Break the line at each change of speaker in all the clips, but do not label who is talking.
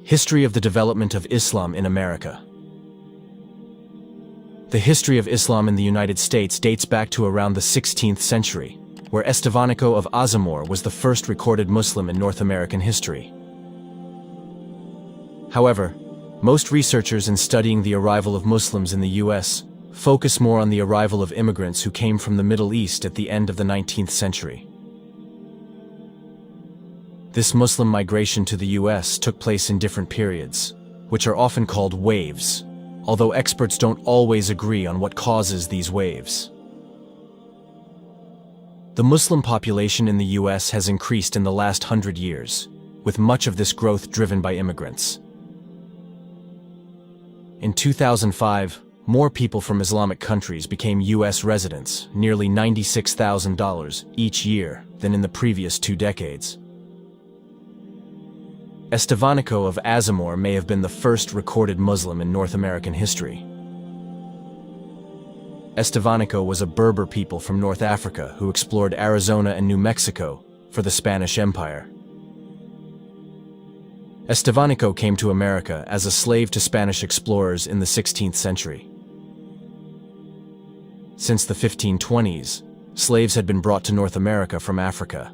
History of the development of Islam in America. The history of Islam in the United States dates back to around the 16th century, where Estevanico of Azamor was the first recorded Muslim in North American history. However, most researchers in studying the arrival of Muslims in the U.S. focus more on the arrival of immigrants who came from the Middle East at the end of the 19th century. This Muslim migration to the U.S. took place in different periods, which are often called waves, although experts don't always agree on what causes these waves. The Muslim population in the U.S. has increased in the last 100 years, with much of this growth driven by immigrants. In 2005, more people from Islamic countries became U.S. residents, nearly $96,000 each year, than in the previous 2 decades. Estevanico of Azamor may have been the first recorded Muslim in North American history. Estevanico was a Berber people from North Africa who explored Arizona and New Mexico for the Spanish Empire. Estevanico came to America as a slave to Spanish explorers in the 16th century. Since the 1520s, slaves had been brought to North America from Africa.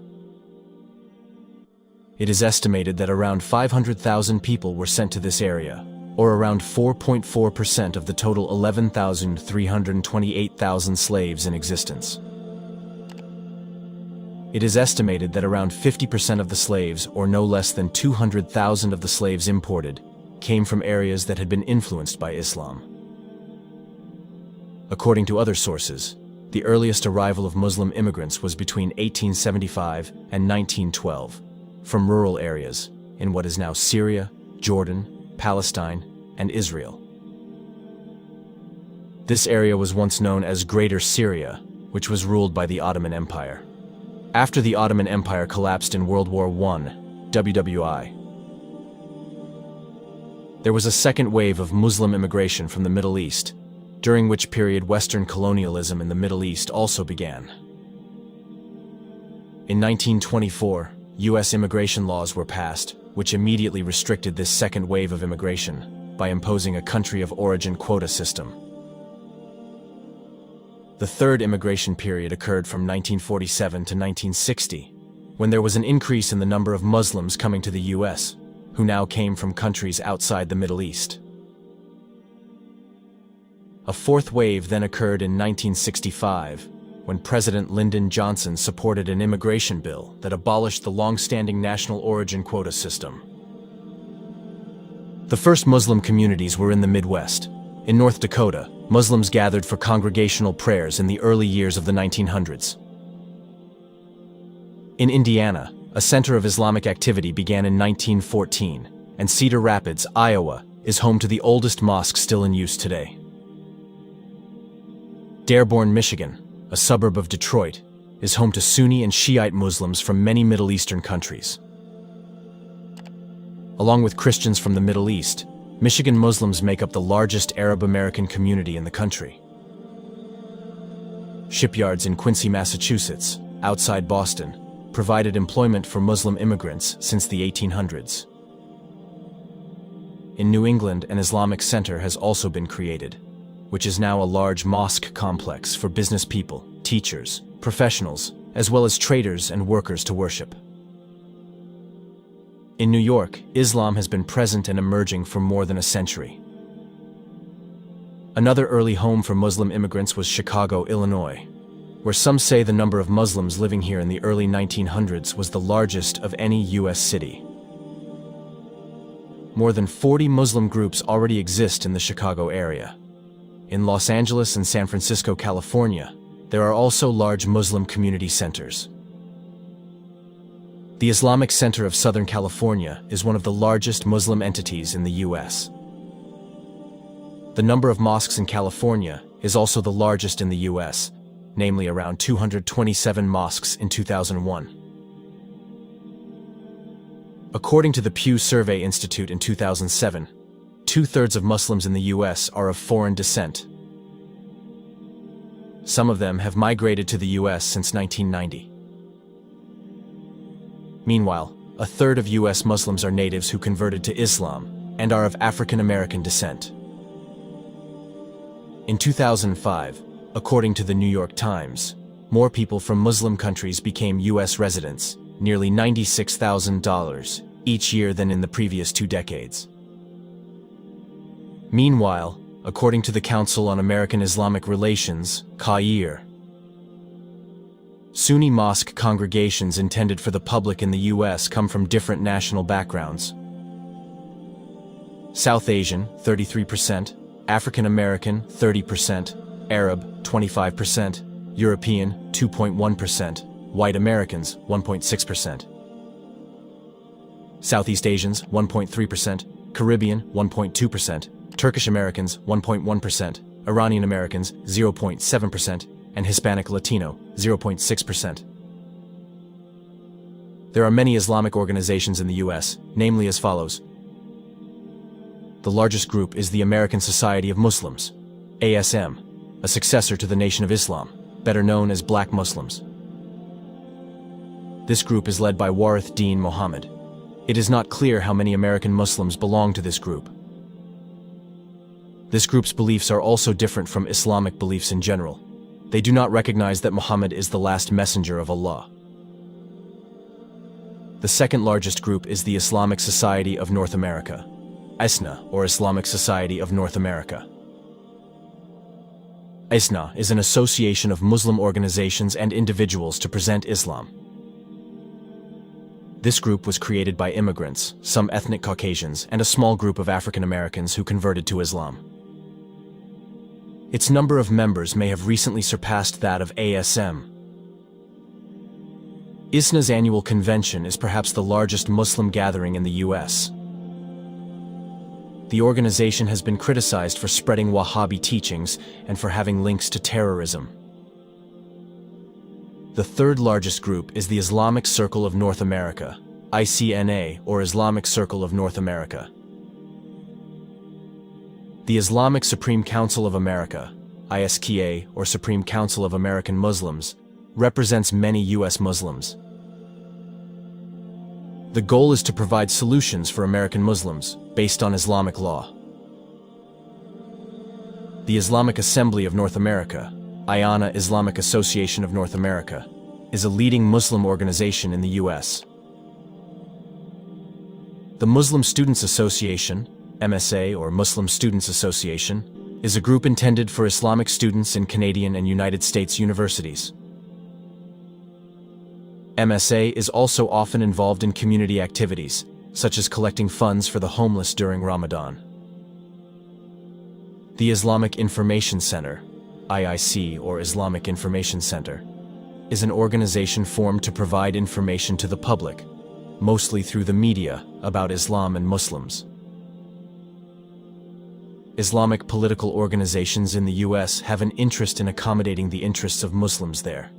It is estimated that around 500,000 people were sent to this area, or around 4.4% of the total 11,328,000 slaves in existence. It is estimated that around 50% of the slaves, or no less than 200,000 of the slaves imported, came from areas that had been influenced by Islam. According to other sources, the earliest arrival of Muslim immigrants was between 1875 and 1912, from rural areas in what is now Syria, Jordan, Palestine, and Israel. This area was once known as Greater Syria, which was ruled by the Ottoman Empire. After the Ottoman Empire collapsed in World War I, WWI, there was a second wave of Muslim immigration from the Middle East, during which period Western colonialism in the Middle East also began. In 1924, U.S. immigration laws were passed, which immediately restricted this second wave of immigration by imposing a country of origin quota system. The third immigration period occurred from 1947 to 1960, when there was an increase in the number of Muslims coming to the U.S., who now came from countries outside the Middle East. A fourth wave then occurred in 1965, when President Lyndon Johnson supported an immigration bill that abolished the long-standing national origin quota system. The first Muslim communities were in the Midwest. In North Dakota, Muslims gathered for congregational prayers in the early years of the 1900s. In Indiana, a center of Islamic activity began in 1914, and Cedar Rapids, Iowa, is home to the oldest mosque still in use today. Dearborn, Michigan, a suburb of Detroit, is home to Sunni and Shiite Muslims from many Middle Eastern countries. Along with Christians from the Middle East, Michigan Muslims make up the largest Arab American community in the country. Shipyards in Quincy, Massachusetts, outside Boston, provided employment for Muslim immigrants since the 1800s. In New England, an Islamic center has also been created, which is now a large mosque complex for business people, teachers, professionals, as well as traders and workers to worship. In New York, Islam has been present and emerging for more than a century. Another early home for Muslim immigrants was Chicago, Illinois, where some say the number of Muslims living here in the early 1900s was the largest of any U.S. city. More than 40 Muslim groups already exist in the Chicago area. In Los Angeles and San Francisco, California, there are also large Muslim community centers. The Islamic Center of Southern California is one of the largest Muslim entities in the U.S. The number of mosques in California is also the largest in the U.S., namely around 227 mosques in 2001. According to the Pew Survey Institute in 2007, 2/3 of Muslims in the U.S. are of foreign descent. Some of them have migrated to the U.S. since 1990. Meanwhile, a third of U.S. Muslims are natives who converted to Islam and are of African American descent. In 2005, according to the New York Times, more people from Muslim countries became U.S. residents, nearly $96,000 each year than in the previous 2 decades. Meanwhile, according to the Council on American Islamic Relations, CAIR, Sunni mosque congregations intended for the public in the U.S. come from different national backgrounds. South Asian, 33%, African American, 30%, Arab, 25%, European, 2.1%, White Americans, 1.6%. Southeast Asians, 1.3%, Caribbean, 1.2%, Turkish Americans, 1.1%, Iranian Americans, 0.7%, and Hispanic Latino, 0.6%. There are many Islamic organizations in the U.S., namely as follows. The largest group is the American Society of Muslims, ASM, a successor to the Nation of Islam, better known as Black Muslims. This group is led by Warith Deen Mohammed. It is not clear how many American Muslims belong to this group. This group's beliefs are also different from Islamic beliefs in general. They do not recognize that Muhammad is the last messenger of Allah. The second largest group is the Islamic Society of North America, ISNA, or Islamic Society of North America. ISNA is an association of Muslim organizations and individuals to present Islam. This group was created by immigrants, some ethnic Caucasians, and a small group of African Americans who converted to Islam. Its number of members may have recently surpassed that of ASM. ISNA's annual convention is perhaps the largest Muslim gathering in the U.S. The organization has been criticized for spreading Wahhabi teachings and for having links to terrorism. The third largest group is the Islamic Circle of North America, ICNA, or Islamic Circle of North America. The Islamic Supreme Council of America, ISKA, or Supreme Council of American Muslims, represents many U.S. Muslims. The goal is to provide solutions for American Muslims based on Islamic law. The Islamic Assembly of North America, IANA Islamic Association of North America, is a leading Muslim organization in the U.S. The Muslim Students Association, MSA, or Muslim Students Association, is a group intended for Islamic students in Canadian and United States universities. MSA is also often involved in community activities, such as collecting funds for the homeless during Ramadan. The Islamic Information Center, IIC, or Islamic Information Center, is an organization formed to provide information to the public, mostly through the media, about Islam and Muslims. Islamic political organizations in the U.S. have an interest in accommodating the interests of Muslims there.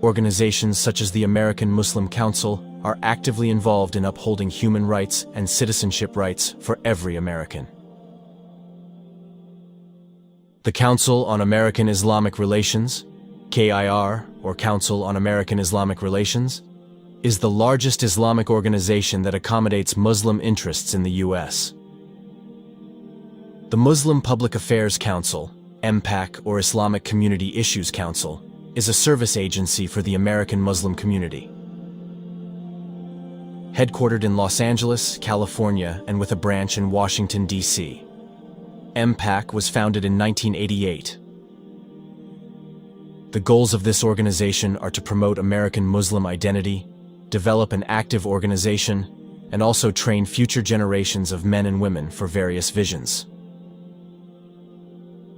Organizations such as the American Muslim Council are actively involved in upholding human rights and citizenship rights for every American. The Council on American Islamic Relations, KIR, or Council on American Islamic Relations, is the largest Islamic organization that accommodates Muslim interests in the U.S. The Muslim Public Affairs Council, MPAC, or Islamic Community Issues Council, is a service agency for the American Muslim community. Headquartered in Los Angeles, California, and with a branch in Washington, D.C., MPAC was founded in 1988. The goals of this organization are to promote American Muslim identity, develop an active organization, and also train future generations of men and women for various visions.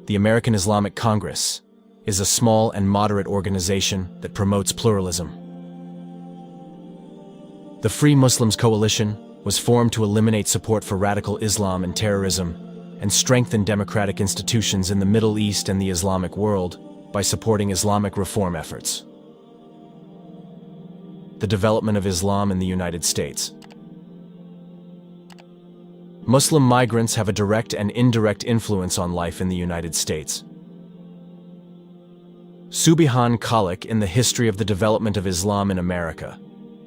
The American Islamic Congress is a small and moderate organization that promotes pluralism. The Free Muslims Coalition was formed to eliminate support for radical Islam and terrorism and strengthen democratic institutions in the Middle East and the Islamic world by supporting Islamic reform efforts. The development of Islam in the United States. Muslim migrants have a direct and indirect influence on life in the United States. Subihan Khalik in the History of the Development of Islam in America,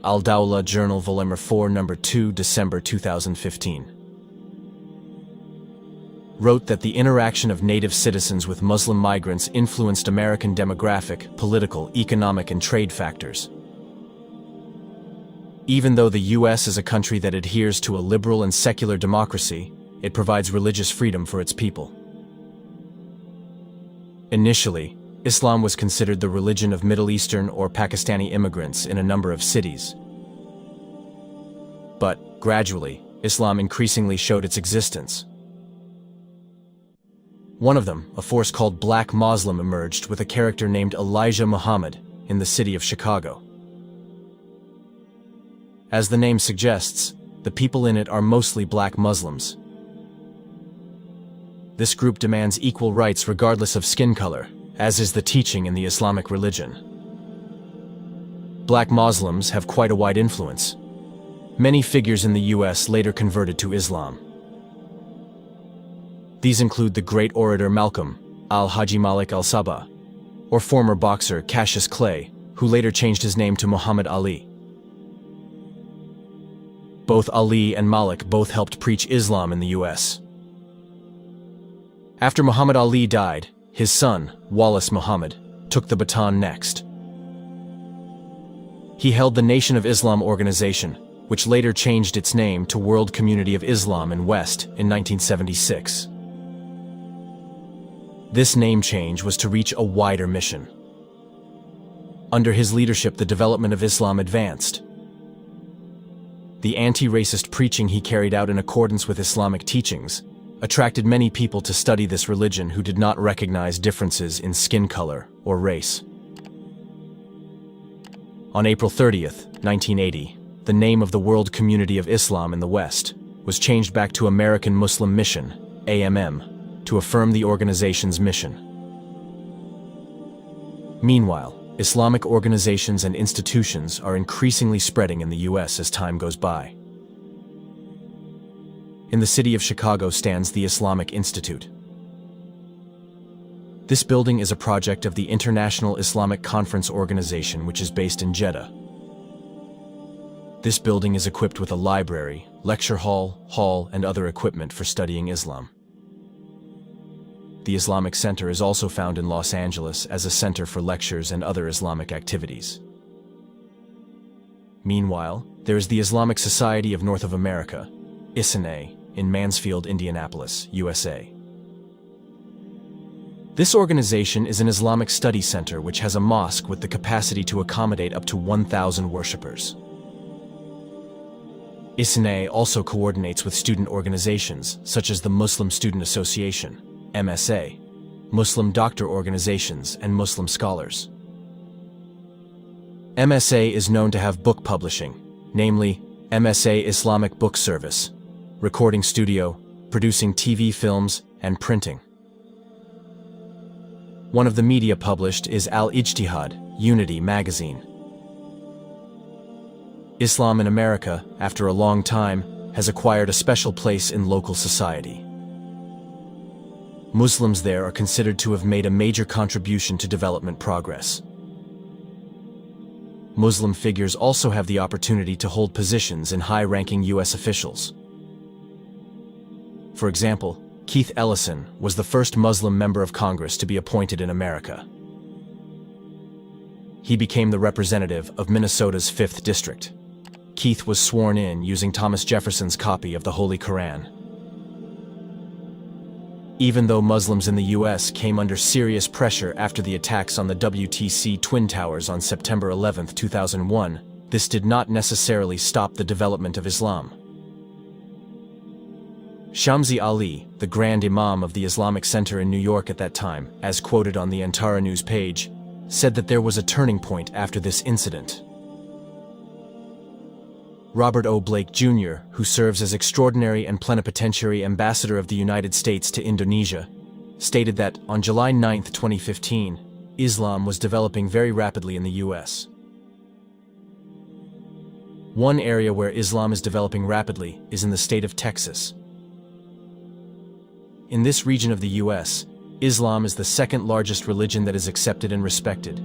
Al-Dawla Journal Volume 4 No. 2 December 2015, wrote that the interaction of native citizens with Muslim migrants influenced American demographic, political, economic, and trade factors. Even though the U.S. is a country that adheres to a liberal and secular democracy, it provides religious freedom for its people. Initially, Islam was considered the religion of Middle Eastern or Pakistani immigrants in a number of cities. But, gradually, Islam increasingly showed its existence. One of them, a force called Black Muslim, emerged with a character named Elijah Muhammad in the city of Chicago. As the name suggests, the people in it are mostly black Muslims. This group demands equal rights regardless of skin color, as is the teaching in the Islamic religion. Black Muslims have quite a wide influence. Many figures in the U.S. later converted to Islam. These include the great orator Malcolm al-Haji Malik al-Sabah, or former boxer Cassius Clay, who later changed his name to Muhammad Ali. Both Ali and Malik both helped preach Islam in the U.S. After Muhammad Ali died, his son, Wallace Muhammad, took the baton next. He held the Nation of Islam organization, which later changed its name to World Community of Islam in West in 1976. This name change was to reach a wider mission. Under his leadership, the development of Islam advanced. The anti-racist preaching he carried out in accordance with Islamic teachings attracted many people to study this religion who did not recognize differences in skin color or race. On April 30th, 1980, the name of the World Community of Islam in the West was changed back to American Muslim Mission, AMM, to affirm the organization's mission. Meanwhile, Islamic organizations and institutions are increasingly spreading in the U.S. as time goes by. In the city of Chicago stands the Islamic Institute. This building is a project of the International Islamic Conference Organization, which is based in Jeddah. This building is equipped with a library, lecture hall, and other equipment for studying Islam. The Islamic Center is also found in Los Angeles as a center for lectures and other Islamic activities. Meanwhile, there is the Islamic Society of North of America, ISNA, in Mansfield, Indianapolis, USA. This organization is an Islamic study center which has a mosque with the capacity to accommodate up to 1,000 worshippers. ISNA also coordinates with student organizations such as the Muslim Student Association, MSA, Muslim doctor organizations, and Muslim scholars. MSA is known to have book publishing, namely MSA Islamic Book Service, recording studio, producing TV films, and printing. One of the media published is Al-Ijtihad, Unity magazine. Islam in America, after a long time, has acquired a special place in local society. Muslims there are considered to have made a major contribution to development progress. Muslim figures also have the opportunity to hold positions in high-ranking U.S. officials. For example, Keith Ellison was the first Muslim member of Congress to be appointed in America. He became the representative of Minnesota's 5th District. Keith was sworn in using Thomas Jefferson's copy of the Holy Quran. Even though Muslims in the U.S. came under serious pressure after the attacks on the WTC Twin Towers on September 11, 2001, this did not necessarily stop the development of Islam. Shamsi Ali, the Grand Imam of the Islamic Center in New York at that time, as quoted on the Antara News page, said that there was a turning point after this incident. Robert O. Blake Jr., who serves as Extraordinary and Plenipotentiary Ambassador of the United States to Indonesia, stated that on July 9, 2015, Islam was developing very rapidly in the U.S. One area where Islam is developing rapidly is in the state of Texas. In this region of the U.S., Islam is the second largest religion that is accepted and respected.